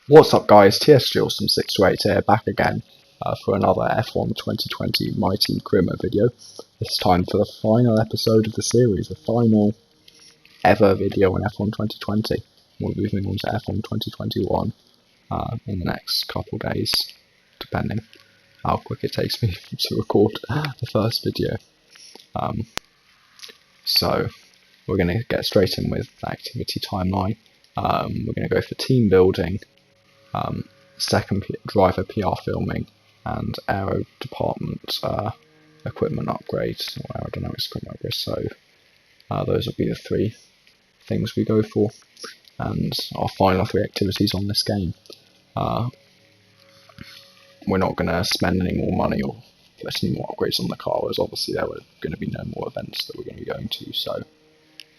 What's up guys, TSJAwesome 628 here, back again for another F1 2020 My Team Crimo video. This time for the final episode of the series, the final ever video in F1 2020. We're moving on to F1 2021 in the next couple days, depending how quick it takes me to record the first video. So we're going to get straight in with the activity timeline. We're going to go for team building, second driver PR filming, and aero department equipment upgrades, or aerodynamics equipment upgrades. So those will be the three things we go for, and our final three activities on this game. We're not going to spend any more money or put any more upgrades on the car, as obviously there were going to be no more events that we're going to be going to, so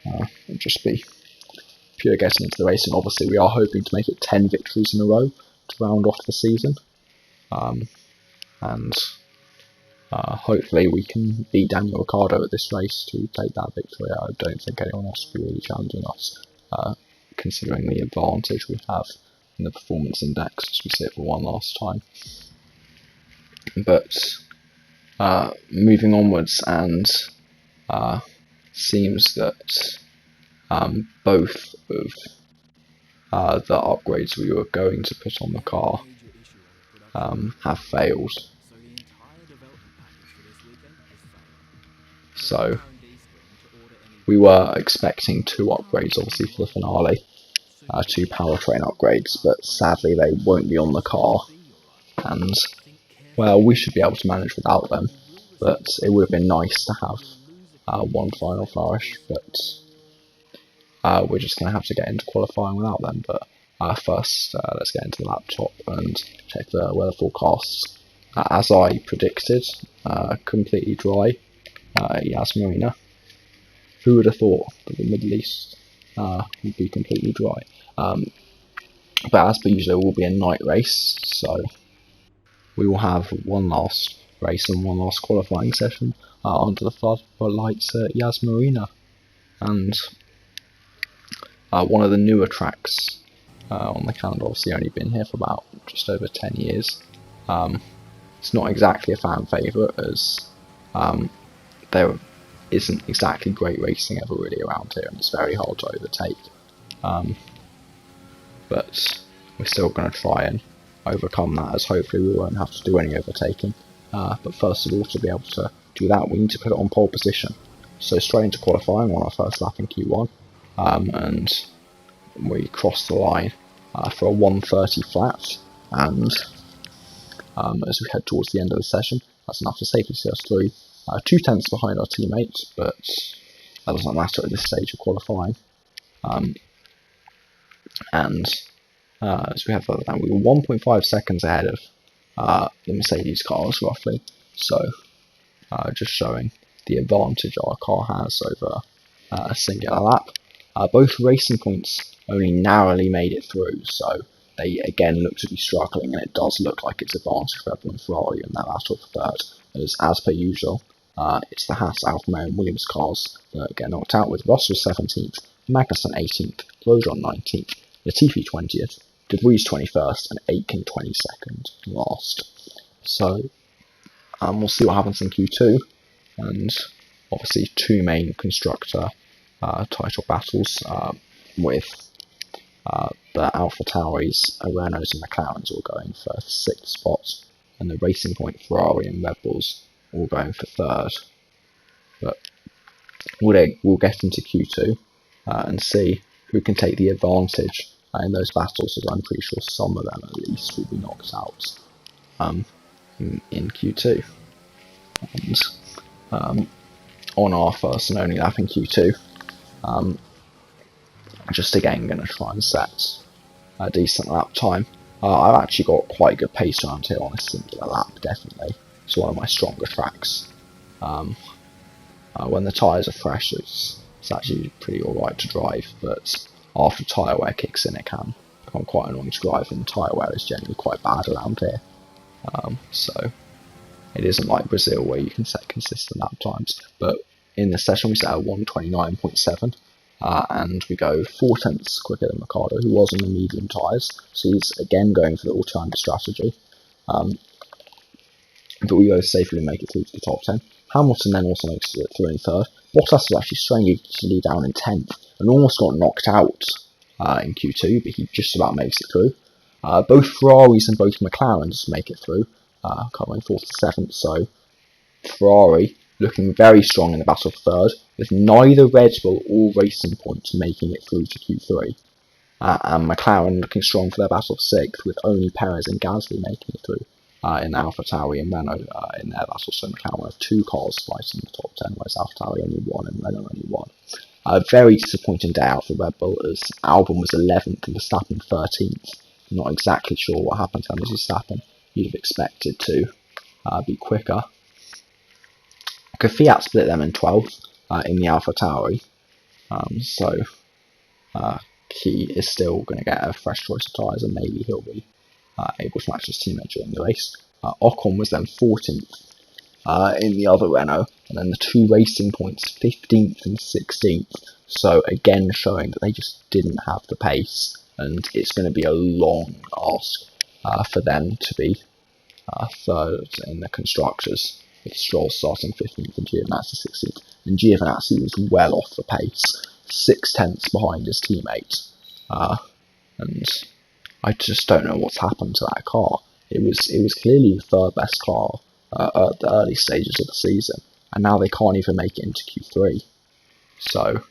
it'll just be pure getting into the race. And obviously we are hoping to make it 10 victories in a row to round off the season, and hopefully we can beat Daniel Ricciardo at this race to take that victory. I don't think anyone else will be really challenging us, considering the advantage we have in the performance index as we sit for one last time. But moving onwards, and seems that both of the upgrades we were going to put on the car have failed. So we were expecting 2 upgrades obviously for the finale, 2 powertrain upgrades, but sadly they won't be on the car, and well, we should be able to manage without them, but it would have been nice to have one final flourish, but we're just going to have to get into qualifying without them. But first, let's get into the laptop and check the weather forecasts. As I predicted, completely dry Yas Marina. Who would have thought that the Middle East would be completely dry? But as per usual, it will be a night race, so we will have one last race and one last qualifying session under the floodlights at Yas Marina. And one of the newer tracks on the calendar, obviously only been here for about just over 10 years. It's not exactly a fan favourite, as there isn't exactly great racing ever really around here, and it's very hard to overtake. But we're still going to try and overcome that, as hopefully we won't have to do any overtaking. But first of all, to be able to do that, we need to put it on pole position. So straight into qualifying on our first lap in Q1, and we cross the line for a 1:30 flat, and as we head towards the end of the session, that's enough to safely see us through, 2 tenths behind our teammates, but that doesn't matter at this stage of qualifying. And as we head further down, we were 1.5 seconds ahead of the Mercedes cars, roughly, so just showing the advantage our car has over a singular lap. Both racing points only narrowly made it through, so they again look to be struggling, and it does look like it's advantage for Red Bull and Ferrari in that battle for third, as per usual. It's the Haas, Alfa Romeo and Williams cars that get knocked out, with Russell 17th, Magnussen 18th, Grosjean 19th, Latifi 20th, De Vries 21st, and Aitken 22nd last. So we'll see what happens in Q2, and obviously 2 main constructor title battles, with the Alpha Tauris, Renaults and McLarens all going for 6th spot, and the Racing Point Ferrari and Red Bulls all going for 3rd. But we'll get into Q2 and see who can take the advantage in those battles, as I'm pretty sure some of them at least will be knocked out in Q2. And on our first and only lap in Q2, just again going to try and set a decent lap time. I've actually got quite good pace around here on a singular lap, definitely. It's one of my stronger tracks. When the tyres are fresh, it's actually pretty alright to drive, but after tyre wear kicks in, it can become quite annoying to drive, and tyre wear is generally quite bad around here. So it isn't like Brazil where you can set consistent lap times, but in this session we set a 1:29.7, and we go 4/10 quicker than Ricardo, who was on the medium tyres, so he's again going for the alternative strategy. But we both safely make it through to the top 10. Hamilton then also makes it through in third. Bottas was actually strangely down in 10th and almost got knocked out in Q2, but he just about makes it through. Both Ferraris and both McLarens make it through, coming 4th to 7th, so Ferrari looking very strong in the battle for third, with neither Red Bull or Racing Point making it through to Q3. And McLaren looking strong for their battle for 6th, with only Perez and Gasly making it through in AlphaTauri and Renault in their battle. So McLaren have 2 cars fighting in the top 10, whereas AlphaTauri only 1 and Renault only 1. Very disappointing day out for Red Bull, as Albon was 11th and Verstappen 13th. Not exactly sure what happened to Verstappen. You'd have expected to be quicker. Fiat split them in 12th in the AlphaTauri, so he is still going to get a fresh choice of tyres, and maybe he'll be able to match his teammate during the race. Ocon was then 14th in the other Renault, and then the 2 Racing Points 15th and 16th. So again, showing that they just didn't have the pace, and it's going to be a long ask for them to be third in the constructors, with Stroll starting 15th and Giovinazzi 16th. And Giovinazzi was well off the pace, 6/10 behind his teammate. And I just don't know what's happened to that car. It was clearly the third best car at the early stages of the season, and now they can't even make it into Q3. So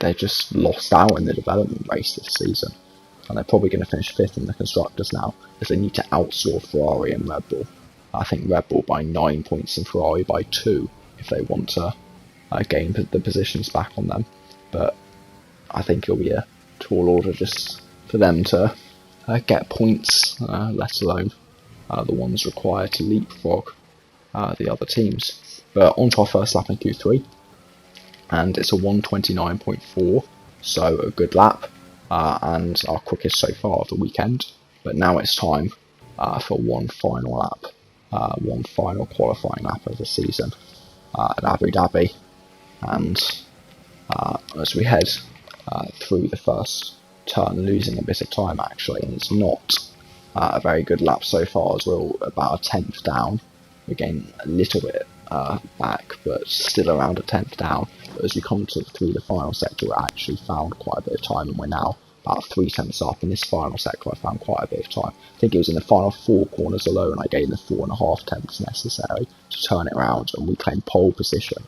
they just lost out in the development race this season, and they're probably going to finish 5th in the constructors now, as they need to outscore Ferrari and Red Bull. I think Red Bull by 9 points and Ferrari by 2 if they want to gain the positions back on them. But I think it'll be a tall order just for them to get points, let alone the ones required to leapfrog the other teams. But on to our first lap in Q3, and it's a 1:29.4, so a good lap, and our quickest so far of the weekend. But now it's time for one final lap, one final qualifying lap of the season at Abu Dhabi, and as we head through the first turn, losing a bit of time actually, and it's not a very good lap so far, as we're about a 10th down. We're getting a little bit back, but still around a 10th down. But as we come through the final sector, we actually found quite a bit of time, and we're now about 3/10 up. In this final sector, I found quite a bit of time. I think it was in the final 4 corners alone I gained the 4.5 tenths necessary to turn it around, and we claimed pole position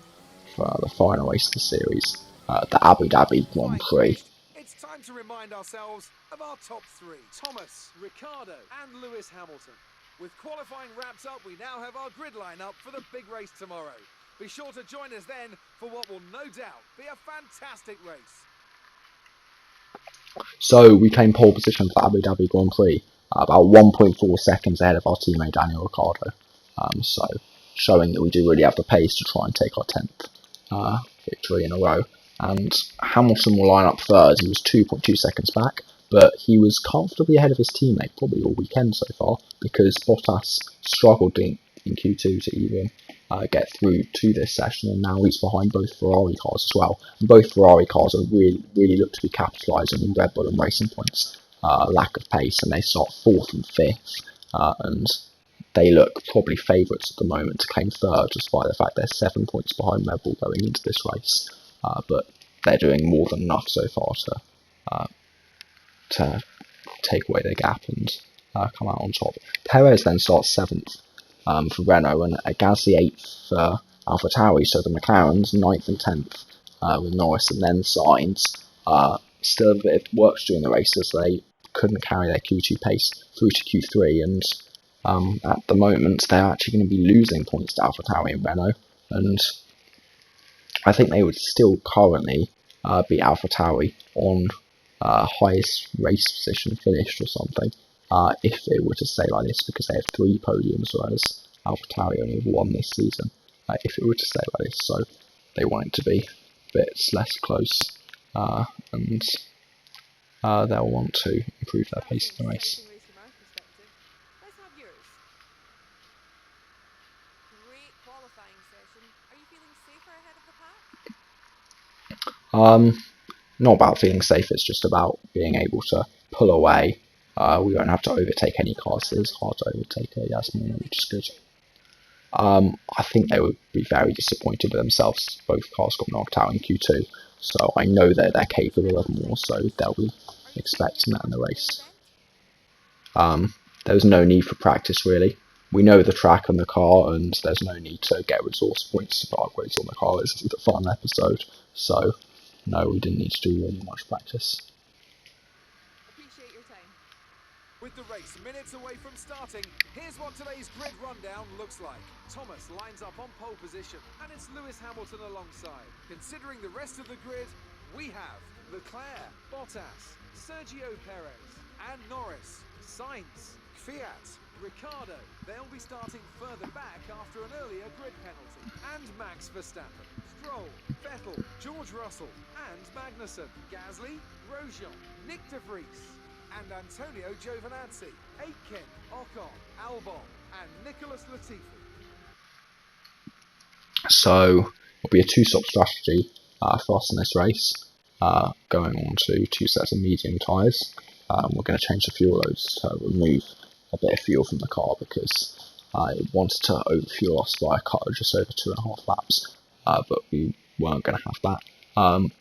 for the final race of the series, the Abu Dhabi Grand Prix. It's time to remind ourselves of our top 3: Thomas, Ricardo and Lewis Hamilton. With qualifying wrapped up, we now have our grid lineup for the big race tomorrow. Be sure to join us then for what will no doubt be a fantastic race. So we claimed pole position for Abu Dhabi Grand Prix, about 1.4 seconds ahead of our teammate Daniel Ricciardo. So showing that we do really have the pace to try and take our 10th victory in a row. And Hamilton will line up third. He was 2.2 seconds back, but he was comfortably ahead of his teammate probably all weekend so far, because Bottas struggled in Q2 to even get through to this session, and now he's behind both Ferrari cars as well. And both Ferrari cars are really look to be capitalising on Red Bull and Racing Point's lack of pace, and they start 4th and 5th, and they look probably favourites at the moment to claim third, despite the fact they're 7 points behind Red Bull going into this race. But they're doing more than enough so far to take away their gap and come out on top. Perez then starts 7th for Renault, and Gasly 8th for AlphaTauri, so the McLarens 9th and 10th with Norris, and then Sainz. Still a bit of work during the race, as they couldn't carry their Q2 pace through to Q3, and at the moment they're actually going to be losing points to AlphaTauri and Renault, and I think they would still currently be AlphaTauri on highest race position finished or something, if it were to stay like this, because they have 3 podiums, whereas AlphaTauri only have 1 this season. If it were to stay like this, so they want it to be a bit less close, and they'll want to improve their pace in the race. Great qualifying session. Are you feeling safer ahead of the pack? Not about feeling safe, it's just about being able to pull away. We won't have to overtake any cars. It is hard to overtake a TSJAwesome, which is good. I think they would be very disappointed with themselves. Both cars got knocked out in Q2, so I know that they're capable of more, so they'll be expecting that in the race. There's no need for practice, really. We know the track and the car, and there's no need to get resource points to put upgrades on the car. This is the fun episode, so no, we didn't need to do really much practice. Appreciate your time. With the race minutes away from starting, here's what today's grid rundown looks like. Thomas lines up on pole position, and it's Lewis Hamilton alongside. Considering the rest of the grid, we have Leclerc, Bottas, Sergio Perez, and Norris, Sainz, Fiat, Ricciardo. They'll be starting further back after an earlier grid penalty. And Max Verstappen, Stroll, Vettel, George Russell, and Magnussen, Gasly, Grosjean, Nick De Vries, and Antonio Giovinazzi, Aitken, Ocon, Albon, and Nicholas Latifi. So it'll be a two-stop strategy for us in this race, going on to 2 sets of medium tyres. We're going to change the fuel loads to remove a bit of fuel from the car because it wanted to overfuel us by a car just over 2.5 laps, but we weren't going to have that.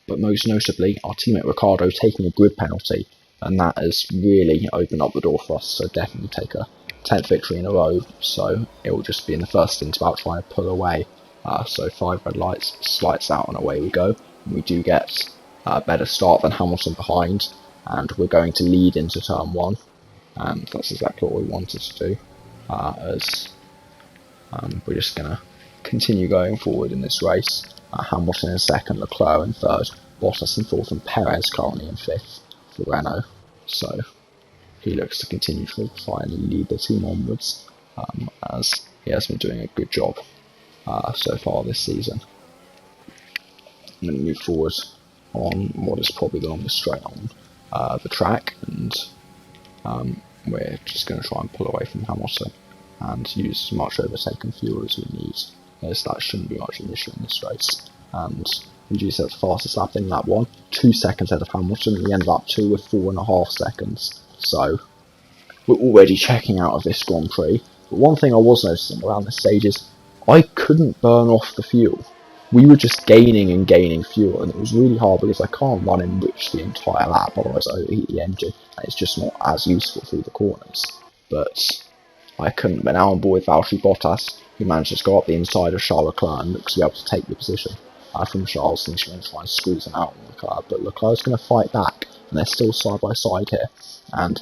But most notably, our teammate Ricciardo taking a grid penalty, and that has really opened up the door for us to definitely take a 10th victory in a row. So it will just be in the first stint about trying to pull away. So 5 red lights, slights out, and away we go. And we do get a better start than Hamilton behind, and we're going to lead into turn 1, and that's exactly what we wanted to do, as we're just going to continue going forward in this race. Hamilton in second, Leclerc in third, Bottas in fourth, and Perez currently in fifth for Renault. So he looks to continue to finally lead the team onwards, as he has been doing a good job so far this season. I'm going to move forward on what is probably the longest straight on the track, and we're just going to try and pull away from Hamilton and use as much overtaken fuel as we need, as that shouldn't be much of an issue in this race. And we do set the fastest lap in lap 1, 2 seconds ahead of Hamilton. We ended up 2 with 4.5 seconds, so we're already checking out of this Grand Prix. But one thing I was noticing around this stage is I couldn't burn off the fuel. We were just gaining and gaining fuel, and it was really hard because I can't run enrich the entire lap, otherwise I overheat the engine, and it's just not as useful through the corners. But I couldn't. But now I'm board with Valtteri Bottas, who manages to go up the inside of Charles Leclerc and looks to be able to take the position from Charles, and he's going to try and squeeze him out on Leclerc, but Leclerc's going to fight back, and they're still side by side here, and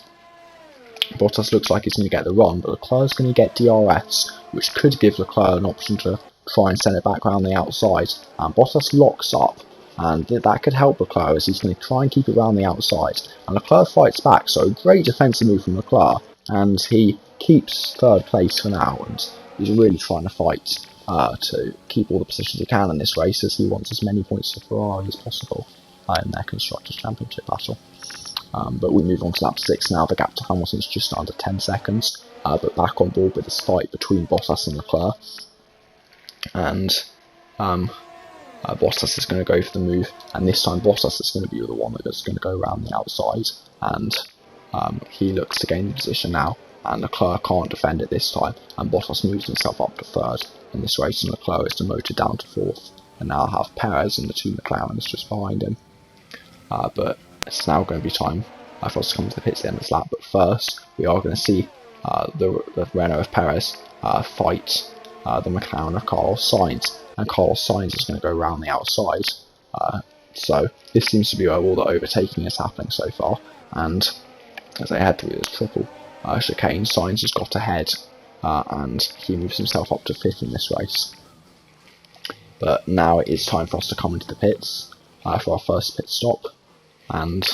Bottas looks like he's going to get the run, but Leclerc's going to get DRS, which could give Leclerc an option to try and send it back around the outside, and Bottas locks up, and that could help Leclerc as he's going to try and keep it around the outside, and Leclerc fights back, so great defensive move from Leclerc, and he keeps third place for now, and he's really trying to fight to keep all the positions he can in this race, as he wants as many points to Ferrari as possible in their Constructors' Championship battle. But we move on to lap 6 now. The gap to Hamilton is just under 10 seconds, but back on board with this fight between Bottas and Leclerc. And Bottas is going to go for the move, and this time Bottas is going to be the one that is going to go around the outside, and he looks to gain the position now, and Leclerc can't defend it this time, and Bottas moves himself up to third in this race, and Leclerc is demoted down to fourth, and now I have Perez and the 2 McLarens just behind him. But it's now going to be time for us to come to the pits at the end of this lap, but first we are going to see the Renault of Perez fight the McLaren of Carlos Sainz, and Carlos Sainz is going to go around the outside, so this seems to be where all the overtaking is happening so far, and as they head through the triple chicane, Sainz has got ahead, and he moves himself up to 5th in this race. But now it is time for us to come into the pits for our first pit stop, and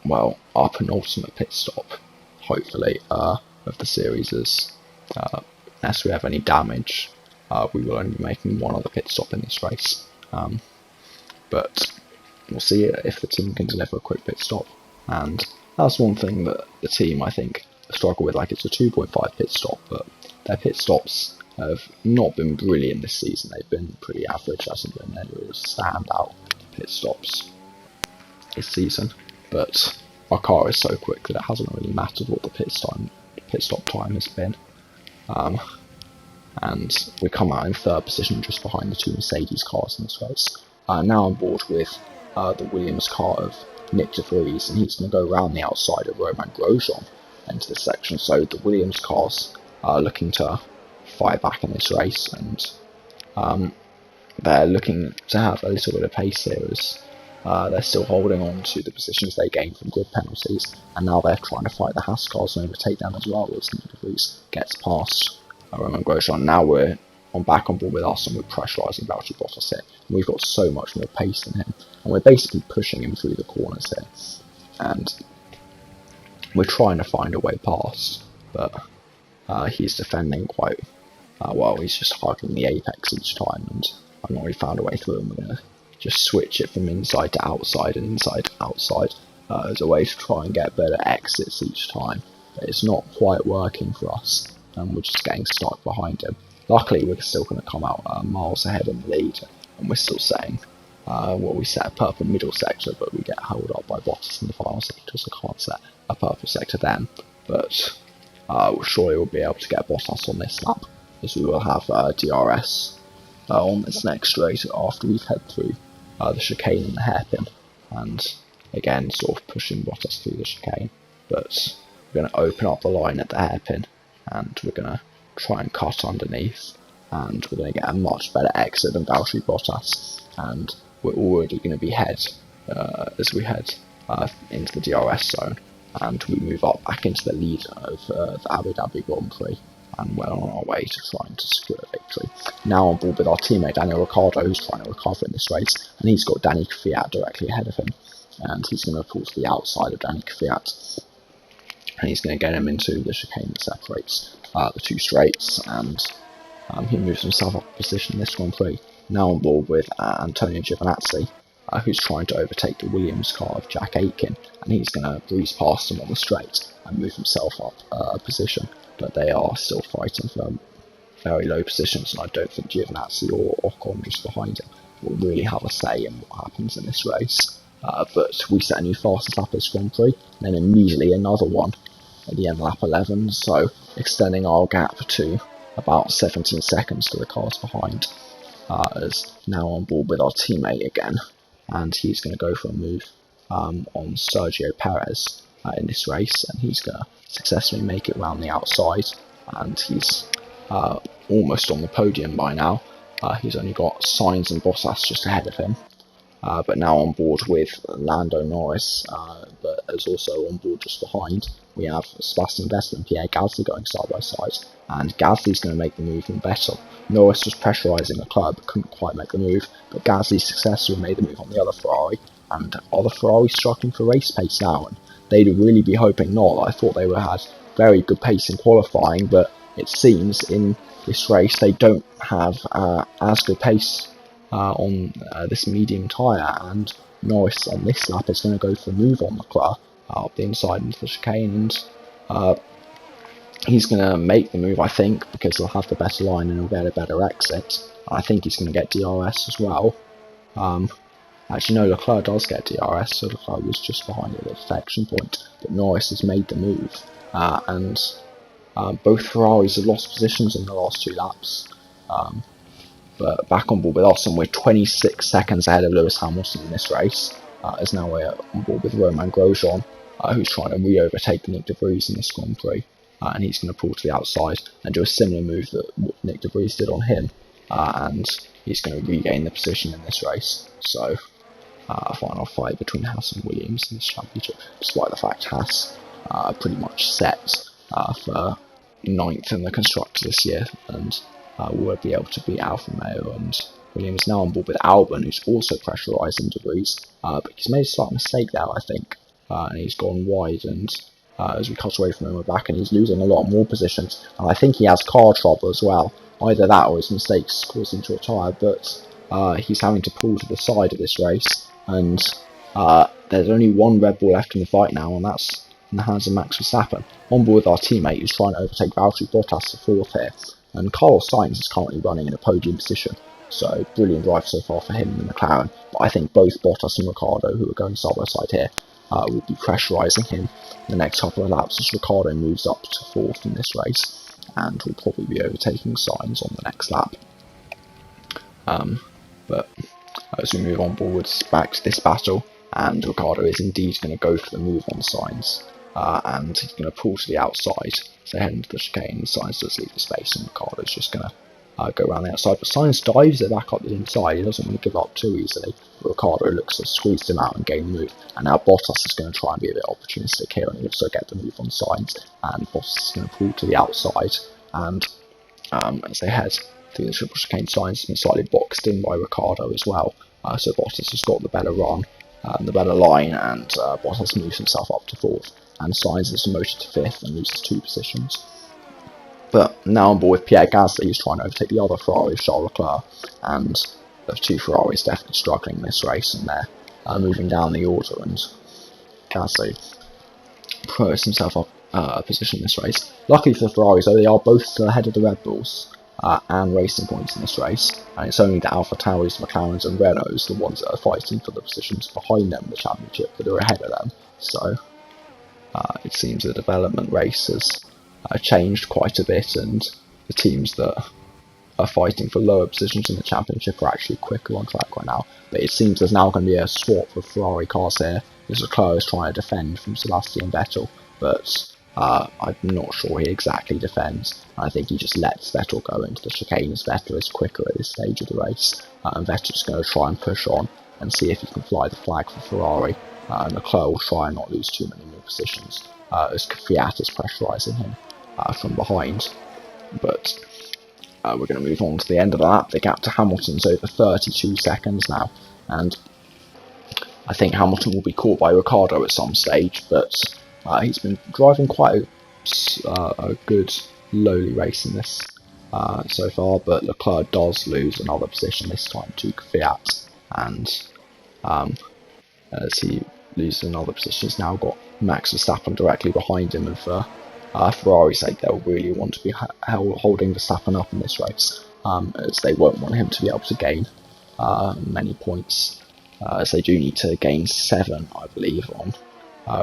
well, our penultimate pit stop, hopefully, of the series is, unless we have any damage, we will only be making one other pit stop in this race, but we'll see if the team can deliver a quick pit stop, and that's one thing that the team, I think, struggle with. Like, it's a 2.5 pit stop, but their pit stops have not been brilliant this season. They've been pretty average. Hasn't been any real standout pit stops this season. But our car is so quick that it hasn't really mattered what the pit stop time has been. And we come out in third position just behind the two Mercedes cars in this race. Now on board with the Williams car of Nick De Vries, and he's going to go around the outside of Romain Grosjean into this section. So the Williams cars are looking to fight back in this race, and they're looking to have a little bit of pace here as they're still holding on to the positions they gained from grid penalties, and now they're trying to fight the Haas cars and overtake them as well as Nick De Vries gets past Romain Grosjean. Now we're back on board with us, and we're pressurising Valtteri Bottas here. And we've got so much more pace than him, and we're basically pushing him through the corners here. And we're trying to find a way past, but he's defending quite well. He's just hugging the apex each time, and I've not really found a way through, and we're going to just switch it from inside to outside and inside to outside as a way to try and get better exits each time. But it's not quite working for us, and we're just getting stuck behind him. Luckily, we're still going to come out miles ahead in the lead, and we're still saying we set a purple middle sector, but we get held up by Bottas in the final sector, so I can't set a purple sector then. But surely we'll be able to get Bottas on this lap, as we will have DRS on this next straight after we've head through the chicane and the hairpin, and again sort of pushing Bottas through the chicane. But we're going to open up the line at the hairpin, and we're going to try and cut underneath, and we're going to get a much better exit than Valtteri Bottas, and we're already going to be ahead as we head into the DRS zone, and we move up back into the lead of the Abu Dhabi Grand Prix, and we're on our way to trying to secure a victory. Now on board with our teammate Daniel Ricciardo, who's trying to recover in this race, and he's got Danny Kvyat directly ahead of him, and he's going to pull to the outside of Danny Kvyat, and he's going to get him into the chicane that separates the two straights, and he moves himself up a position in this Grand Prix. Now on board with Antonio Giovinazzi, who's trying to overtake the Williams car of Jack Aitken, and he's going to breeze past him on the straight and move himself up a position, but they are still fighting for very low positions, and I don't think Giovinazzi or Ocon just behind him will really have a say in what happens in this race. But we set a new fastest lap this Grand Prix, and then immediately another one at the end of lap 11, so extending our gap to about 17 seconds to the cars behind, as now on board with our teammate again, and he's going to go for a move on Sergio Perez in this race, and he's going to successfully make it round the outside, and he's almost on the podium by now. He's only got Sainz and Bottas just ahead of him. But now on board with Lando Norris, but as also on board just behind, we have Sebastian Vettel and Pierre Gasly going side by side, and Gasly's going to make the move from Vettel. Norris was pressurising Leclerc but couldn't quite make the move, but Gasly successfully made the move on the other Ferrari, and other Ferrari struggling for race pace now, and they'd really be hoping not. I thought they would have had very good pace in qualifying, but it seems in this race they don't have as good pace on this medium tyre, and Norris on this lap is going to go for the move on Leclerc up the inside into the chicane, and he's going to make the move, I think, because he'll have the better line and he'll get a better exit. I think he's going to get DRS as well. Actually no, Leclerc does get DRS, so Leclerc was just behind at the deflection point, but Norris has made the move, and both Ferraris have lost positions in the last two laps. But back on board with us, and we're 26 seconds ahead of Lewis Hamilton in this race, as now we're on board with Romain Grosjean, who's trying to re-overtake Nick De Vries in this Grand Prix, and he's going to pull to the outside and do a similar move that Nick De Vries did on him, and he's going to regain the position in this race. So a final fight between Haas and Williams in this championship, despite the fact Haas are pretty much set for 9th in the constructors this year, and will be able to beat Alfa Romeo. And Williams now on board with Albon, who's also pressurising De Vries, but he's made a slight mistake there, I think, and he's gone wide, and as we cut away from him, we're back, and he's losing a lot more positions, and I think he has car trouble as well. Either that or his mistakes caused him to retire, but he's having to pull to the side of this race, and there's only one Red Bull left in the fight now, and that's in the hands of Max Verstappen. On board with our teammate, who's trying to overtake Valtteri Bottas to fourth here, and Carlos Sainz is currently running in a podium position. So brilliant drive so far for him and McLaren. But I think both Bottas and Ricciardo, who are going side by side here, will be pressurising him in the next couple of laps as Ricciardo moves up to 4th in this race, and will probably be overtaking Sainz on the next lap. But as we move on forwards back to this battle, and Ricciardo is indeed going to go for the move on Sainz, and he's going to pull to the outside, so head into the chicane. Sainz does leave the space, and Ricciardo's just going to go around the outside, but Sainz dives it back up the inside. He doesn't want to give up too easily. Ricciardo looks to squeeze him out and gain the move, and now Bottas is going to try and be a bit opportunistic here and also get the move on Sainz, and Bottas is going to pull to the outside, and as they head through the triple chicane, Sainz has been slightly boxed in by Ricciardo as well, so Bottas has got the better run, the better line, and Bottas moves himself up to 4th, and Sainz is demoted to 5th and loses 2 positions. But now on board with Pierre Gasly, who's trying to overtake the other Ferrari, Charles Leclerc, and the 2 Ferraris definitely struggling in this race, and they're moving down the order, and Gasly puts himself up a position in this race. Luckily for the Ferraris, though, they are both still ahead of the Red Bulls and racing points in this race, and it's only the Alpha Tauris, McLarens and Renaults, the ones that are fighting for the positions behind them in the championship, that are ahead of them. So it seems the development race has changed quite a bit, and the teams that are fighting for lower positions in the championship are actually quicker on track right now. But it seems there's now going to be a swap of Ferrari cars here, as Leclerc is trying to defend from Sebastian Vettel, but I'm not sure he exactly defends. I think he just lets Vettel go into the chicane, as Vettel is quicker at this stage of the race, and Vettel's going to try and push on and see if he can fly the flag for Ferrari, and Leclerc will try and not lose too many more positions, as Fiat is pressurising him from behind. But we're going to move on to the end of the lap. The gap to Hamilton's over 32 seconds now, and I think Hamilton will be caught by Ricciardo at some stage, but he's been driving quite a good lowly race in this so far, but Leclerc does lose another position this time to Fiat, and as he loses another position, he's now got Max Verstappen directly behind him, and for Ferrari's sake, they'll really want to be holding Verstappen up in this race, as they won't want him to be able to gain many points, as they do need to gain 7, I believe, on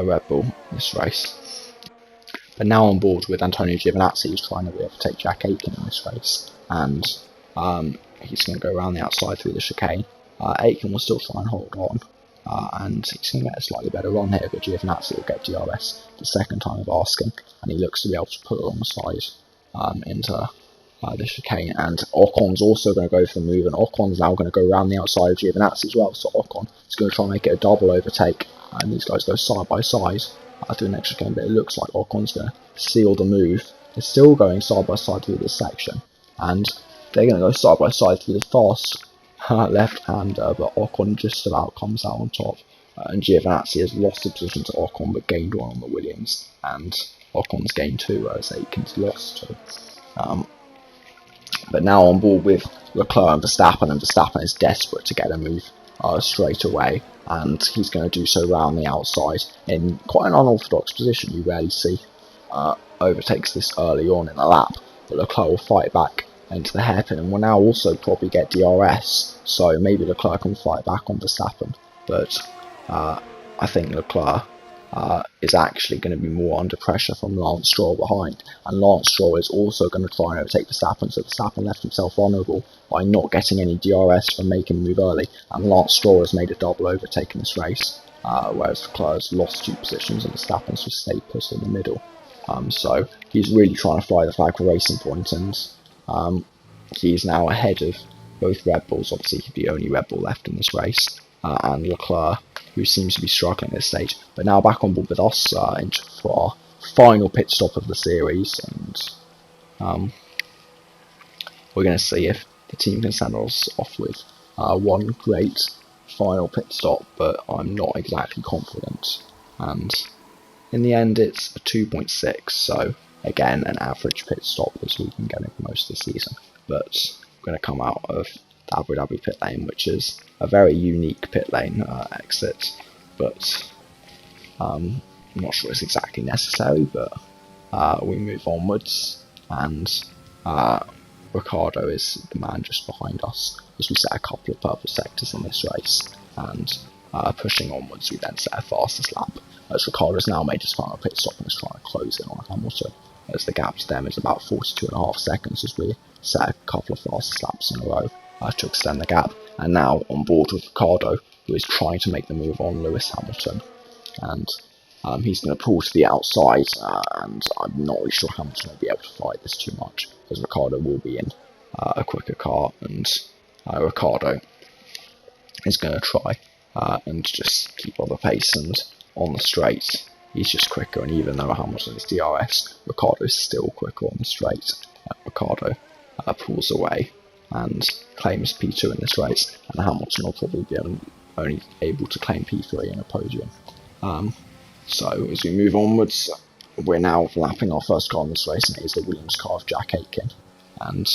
Red Bull in this race. But now on board with Antonio Giovinazzi, who's trying to overtake Jack Aitken in this race, and he's going to go around the outside through the chicane. Aitken will still try and hold on, and he's going to get a slightly better run here, but Giovinazzi will get DRS the second time of asking, and he looks to be able to put alongside into the chicane, and Ocon's also going to go for the move, and Ocon's now going to go around the outside of Giovinazzi as well, so Ocon is going to try and make it a double overtake, and these guys go side by side through the next chicane, but it looks like Ocon's going to seal the move. They're still going side by side through this section, and they're going to go side by side through the fast left-hander, but Ocon just about comes out on top, and Giovinazzi has lost the position to Ocon but gained one on the Williams, and Ocon's gained 2, whereas Aitken's lost 2. But now on board with Leclerc and Verstappen is desperate to get a move straight away, and he's going to do so round the outside in quite an unorthodox position. You rarely see overtakes this early on in the lap, but Leclerc will fight back into the hairpin and will now also probably get DRS, so maybe Leclerc can fight back on Verstappen, but I think Leclerc is actually going to be more under pressure from Lance Stroll behind, and Lance Stroll is also going to try and overtake Verstappen, so Verstappen left himself vulnerable by not getting any DRS from making the move early, and Lance Stroll has made a double overtake in this race, whereas Leclerc has lost 2 positions and Verstappen's just stayed put in the middle. So he's really trying to fly the flag for Racing Point, and he's now ahead of both Red Bulls, obviously the only Red Bull left in this race, and Leclerc, who seems to be struggling at this stage. But now back on board with us for our final pit stop of the series, and we're going to see if the team can send us off with one great final pit stop, but I'm not exactly confident. And in the end, it's a 2.6, so again, an average pit stop as we've been getting for most of the season. But we're going to come out of the Abu Dhabi pit lane, which is a very unique pit lane exit, but I'm not sure it's exactly necessary, but we move onwards, and Ricardo is the man just behind us, as we set a couple of purple sectors in this race, and pushing onwards we then set a fastest lap, as Ricardo's now made his final pit stop and is trying to close in on Hamilton, as the gap to them is about 42.5 seconds as we set a couple of fastest laps in a row to extend the gap, and now on board with Ricardo, who is trying to make the move on Lewis Hamilton, and he's going to pull to the outside, and I'm not really sure Hamilton will be able to fight this too much, as Ricardo will be in a quicker car, and Ricardo is going to try and just keep on the pace, and on the straight he's just quicker, and even though Hamilton is DRS, Ricardo is still quicker on the straight. Ricardo pulls away and claims P2 in this race, and Hamilton will probably be only able to claim P3 in a podium. So as we move onwards, we're now lapping our first car in this race, and it is the Williams car of Jack Aitken, and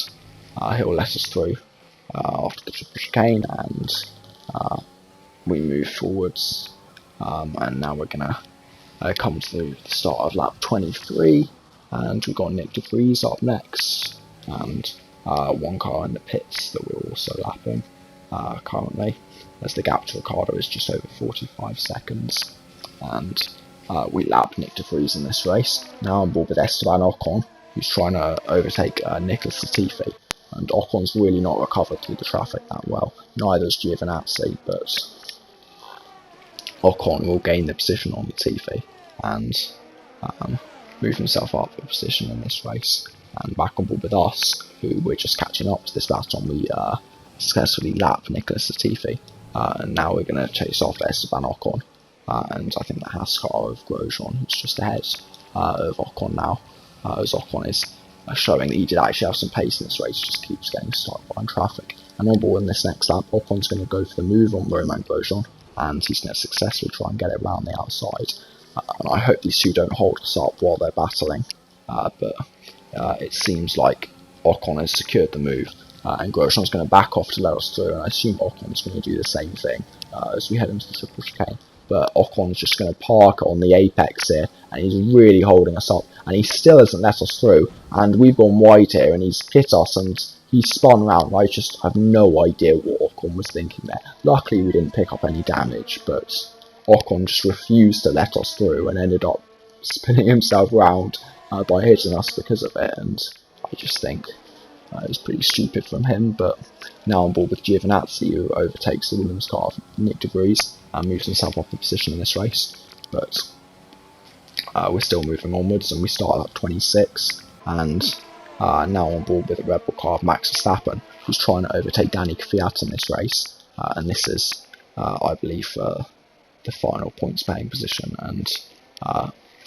he'll let us through after the triple chicane, and we move forwards, and now we're going to come to the start of lap 23, and we've got Nick De Vries up next, and one car in the pits that we're also lapping currently, as the gap to Ricardo is just over 45 seconds, and we lap Nick De Vries in this race. Now on board with Esteban Ocon, who's trying to overtake Nicholas Latifi, and Ocon's really not recovered through the traffic that well, neither is Giovinazzi, but Ocon will gain the position on Latifi and move himself up a position in this race, and back on board with us, who we're just catching up to this last time we successfully lap Nicholas Latifi, and now we're going to chase after Esteban Ocon, and I think the Haas car of Grosjean is just ahead of Ocon now, as Ocon is showing that he did actually have some pace in this race, just keeps getting stuck behind traffic. And on board in this next lap, Ocon's going to go for the move on Romain Grosjean, and he's going to successfully try and get it around the outside. And I hope these two don't hold us up while they're battling, but it seems like Ocon has secured the move, and Grosjean's going to back off to let us through, and I assume Ocon's going to do the same thing as we head into the triple chicane. But Ocon's just going to park on the apex here, and he's really holding us up, and he still hasn't let us through, and we've gone wide here, and he's hit us, and he's spun round. I just have no idea what Ocon was thinking there. Luckily we didn't pick up any damage, but Ocon just refused to let us through and ended up spinning himself round by hitting us because of it, and I just think it was pretty stupid from him. But now on board with Giovinazzi, who overtakes the Williams car of Nick De Vries and moves himself up a position in this race, but we're still moving onwards, and we start at 26, and now on board with the Red Bull car of Max Verstappen, who's trying to overtake Danny Kvyat in this race, and this is, I believe, the final points paying position, and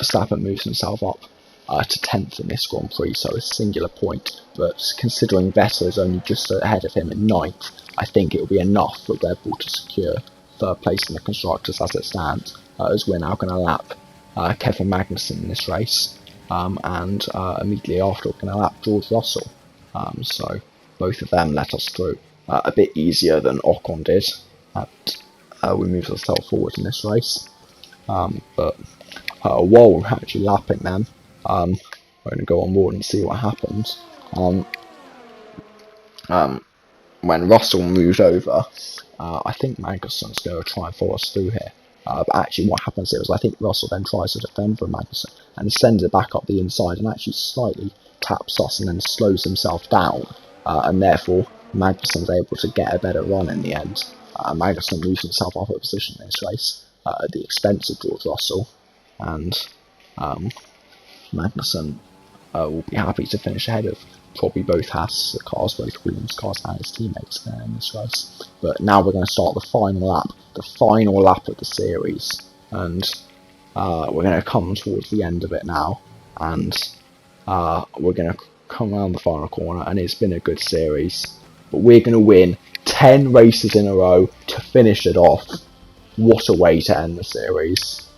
Verstappen moves himself up to 10th in this Grand Prix, so a singular point, but considering Vettel is only just ahead of him in 9th, I think it will be enough for Red Bull to secure 3rd place in the Constructors as it stands, as we're now going to lap Kevin Magnussen in this race, and immediately after we're going to lap George Russell, so both of them let us through a bit easier than Ocon did, and we moved ourselves forward in this race, but while we're actually lapping them, we're going to go on board and see what happens. When Russell moved over, I think Magnussen's going to try and follow us through here. But actually what happens here is I think Russell then tries to defend from Magnussen and sends it back up the inside and actually slightly taps us and then slows himself down. And therefore Magnussen's able to get a better run in the end. Magnussen moves himself up a position in this race at the expense of George Russell. And Magnussen will be happy to finish ahead of probably both Haas cars, both Williams cars and his teammates in this race. But now we're going to start the final lap of the series, and we're going to come towards the end of it now, and we're going to come around the final corner, and it's been a good series, but we're going to win 10 races in a row to finish it off. What a way to end the series,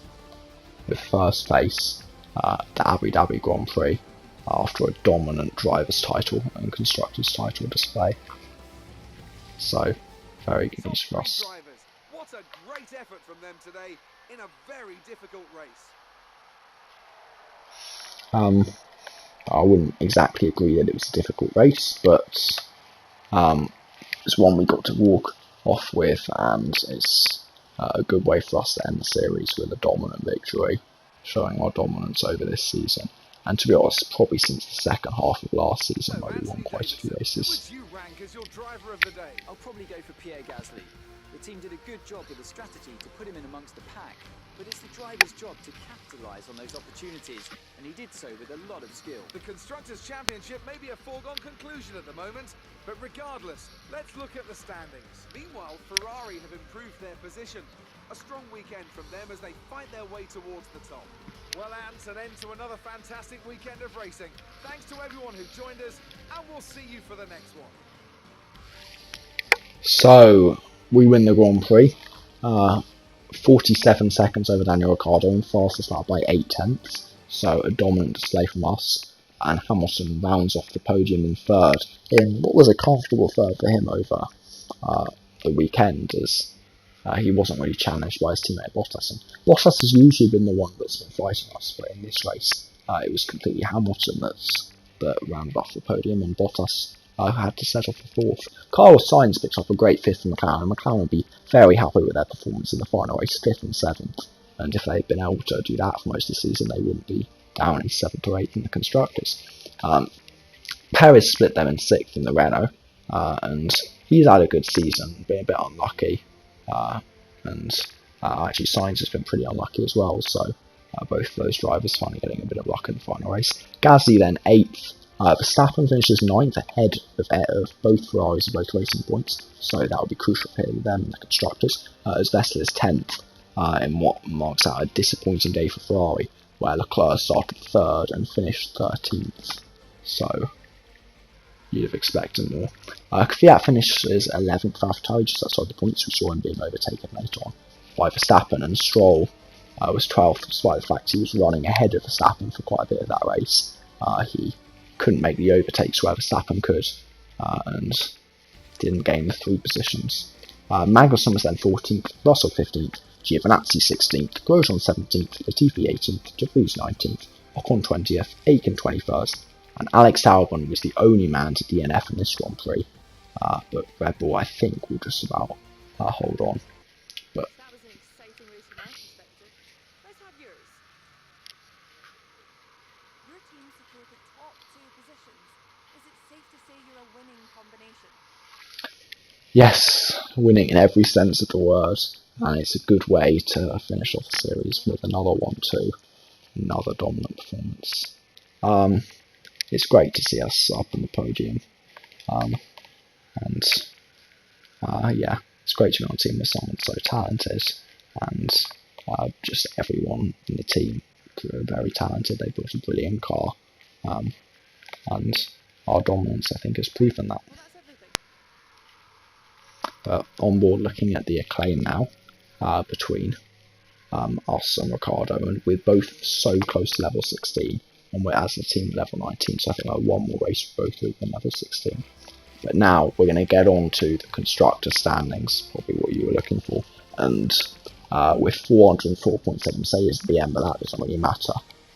with first place the Abu Dhabi Grand Prix after a dominant driver's title and constructor's title display. So, very good news for us. Drivers. What a great effort from them today in a very difficult race. I wouldn't exactly agree that it was a difficult race, but it's one we got to walk off with, and it's a good way for us to end the series with a dominant victory, showing our dominance over this season. And to be honest, probably since the second half of last season, where we won quite a few races. Who would you rank as your driver of the day? I'll probably go for Pierre Gasly. The team did a good job with the strategy to put him in amongst the pack, but it's the driver's job to capitalise on those opportunities, and he did so with a lot of skill. The Constructors' Championship may be a foregone conclusion at the moment, but regardless, let's look at the standings. Meanwhile, Ferrari have improved their position. A strong weekend from them as they fight their way towards the top. Well, Ants, an end to another fantastic weekend of racing. Thanks to everyone who joined us, and we'll see you for the next one. So, we win the Grand Prix. 47 seconds over Daniel Ricciardo and fastest lap by 8 tenths. So, a dominant display from us. And Hamilton rounds off the podium in third, in what was a comfortable third for him over the weekend, as he wasn't really challenged by his teammate Bottas. And Bottas has usually been the one that's been fighting us, but in this race, it was completely Hamilton that rounded off the podium, and Bottas had to settle for fourth. Carlos Sainz picked up a great fifth from McLaren, and McLaren would be very happy with their performance in the final race, fifth and seventh. And if they'd been able to do that for most of the season, they wouldn't be down in 7th or 8th in the Constructors. Perez split them in 6th in the Renault, and he's had a good season, been a bit unlucky, and actually Sainz has been pretty unlucky as well, so both of those drivers finally getting a bit of luck in the final race. Gasly then 8th, Verstappen finishes 9th ahead of both Ferraris and both racing points, so that would be crucial for them in the Constructors, as Vettel is 10th in what marks out a disappointing day for Ferrari, where Leclerc started 3rd and finished 13th, so you'd have expected more. Kvyat finishes 11th for AlphaTauri, just outside the points. We saw him being overtaken later on by Verstappen, and Stroll was 12th, despite the fact he was running ahead of Verstappen for quite a bit of that race. He couldn't make the overtakes where Verstappen could, and didn't gain the 3 positions. Magnussen was then 14th, Russell 15th, Giovinazzi 16th, Grosjean 17th, Latifi 18th, De Vries 19th, Ocon 20th, Aiken 21st, and Alex Albon was the only man to DNF in this Grand Prix, but Red Bull, I think, will just about hold on. But That was an exciting race from my perspective. Let's have yours. Your team secured the top 2 positions. Is it safe to say you're a winning combination? yes, winning in every sense of the word, and it's a good way to finish off the series with another 1-2, another dominant performance. It's great to see us up on the podium, and yeah, it's great to be on a team with someone so talented, and just everyone in the team are very talented. They built a brilliant car, and our dominance, I think, has proven that. Well, that's everything. But on board, looking at the acclaim now between us and Ricciardo, and we're both so close to level 16, and we're as a team level 19, so I think one more race for both of them level 16. But now we're going to get on to the constructor standings, probably what you were looking for, and with 404.7 Mercedes at the end, but that doesn't really matter.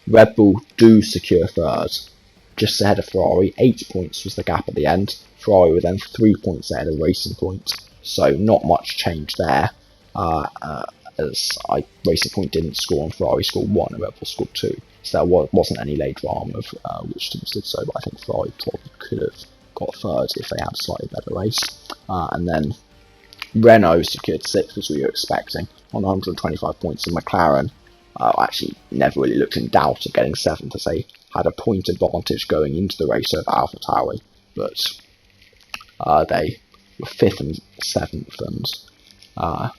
Red Bull do secure 3rd, just ahead of Ferrari. 8 points was the gap at the end. Ferrari were then 3 points ahead of Racing Point, so not much change there. As Racing Point didn't score and Ferrari scored 1 and Red Bull scored 2, so there wasn't any late drama of which teams did so, but I think Ferrari probably could have got 3rd if they had a slightly better race. And then Renault secured 6th, as we were expecting, on 125 points, and McLaren actually never really looked in doubt of getting 7th, as they had a point advantage going into the race over AlphaTauri, but they were 5th and 7th and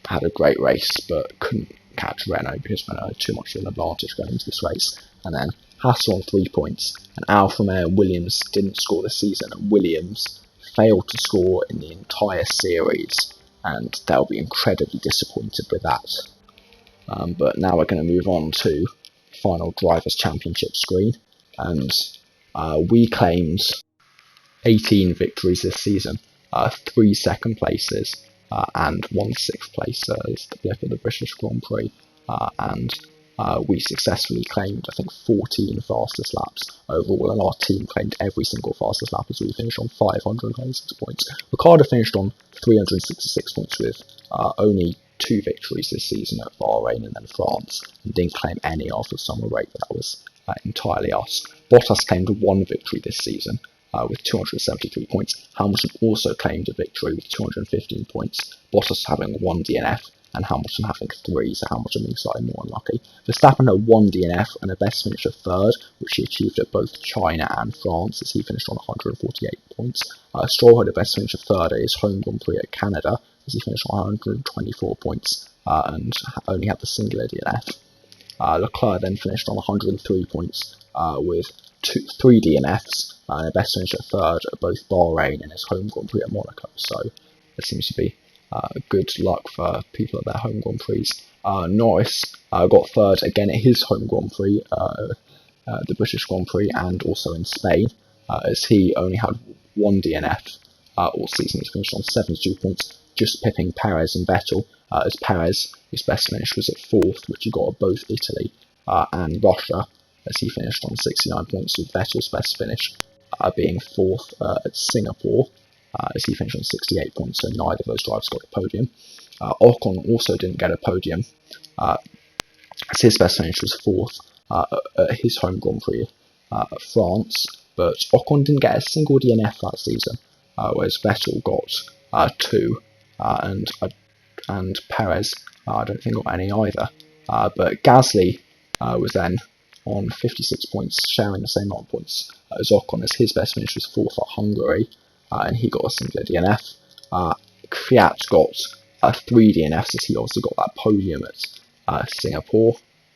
had a great race, but couldn't catch Renault because Renault had too much of an advantage going into this race. And then Haas on 3 points, and Alfa Romeo and Williams didn't score this season, and Williams failed to score in the entire series, and they'll be incredibly disappointed with that. But now we're going to move on to the final Drivers' Championship screen, and we claimed 18 victories this season, 3 second places, and 1 6th place is the blip of the British Grand Prix, and we successfully claimed, I think, 14 fastest laps overall, and our team claimed every single fastest lap as we finished on 596 points. Ricciardo finished on 366 points with only 2 victories this season at Bahrain and then France, and didn't claim any after the summer break, but that was entirely us. Bottas claimed 1 victory this season with 273 points. Hamilton also claimed a victory with 215 points, Bottas having 1 DNF and Hamilton having 3, so Hamilton being slightly more unlucky. Verstappen had 1 DNF and a best finish of 3rd, which he achieved at both China and France, as he finished on 148 points. Stroll had a best finish of 3rd at his home Grand Prix at Canada, as he finished on 124 points and only had the singular DNF. Leclerc then finished on 103 points with 3 DNFs and a best finish at 3rd at both Bahrain and his home Grand Prix at Monaco, so it seems to be good luck for people at their home Grand Prix. Norris got 3rd again at his home Grand Prix, the British Grand Prix, and also in Spain, as he only had 1 DNF all season. He finished on 72 points, just pipping Perez and Vettel, as Perez, his best finish was at 4th, which he got at both Italy and Russia, as he finished on 69 points, with Vettel's best finish being 4th at Singapore, as he finished on 68 points, so neither of those drivers got a podium. Ocon also didn't get a podium, as his best finish was 4th at his home Grand Prix at France, but Ocon didn't get a single DNF that season, whereas Vettel got 2, and Perez I don't think got any either. But Gasly was then on 56 points, sharing the same amount of points as Ocon, as his best finish was 4th at Hungary, and he got a singular DNF. Kvyat got 3 DNFs, as he also got that podium at Singapore.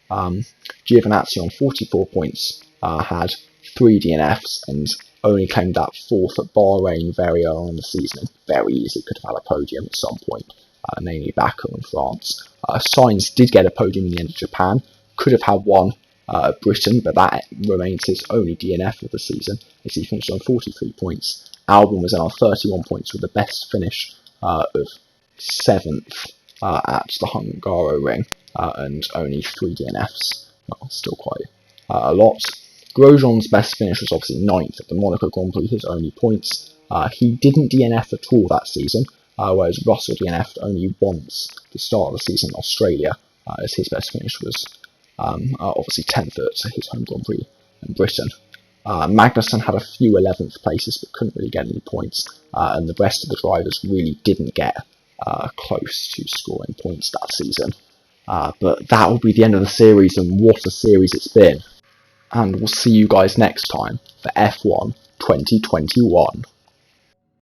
Giovinazzi on 44 points had 3 DNFs and only claimed that 4th at Bahrain very early on in the season, and very easily could have had a podium at some point, namely Baku in France. Sainz did get a podium in the end of Japan, could have had one at Britain, but that remains his only DNF of the season, as he finished on 43 points. Albon was then on 31 points with the best finish of 7th at the Hungaroring, and only 3 DNFs. Well, still quite a lot. Grosjean's best finish was obviously 9th at the Monaco Grand Prix, his only points. He didn't DNF at all that season, whereas Russell DNF'd only once at the start of the season in Australia, as his best finish was obviously 10th at his home Grand Prix in Britain. Magnussen had a few 11th places but couldn't really get any points, and the rest of the drivers really didn't get close to scoring points that season. But that will be the end of the series, and what a series it's been. And we'll see you guys next time for F1 2021.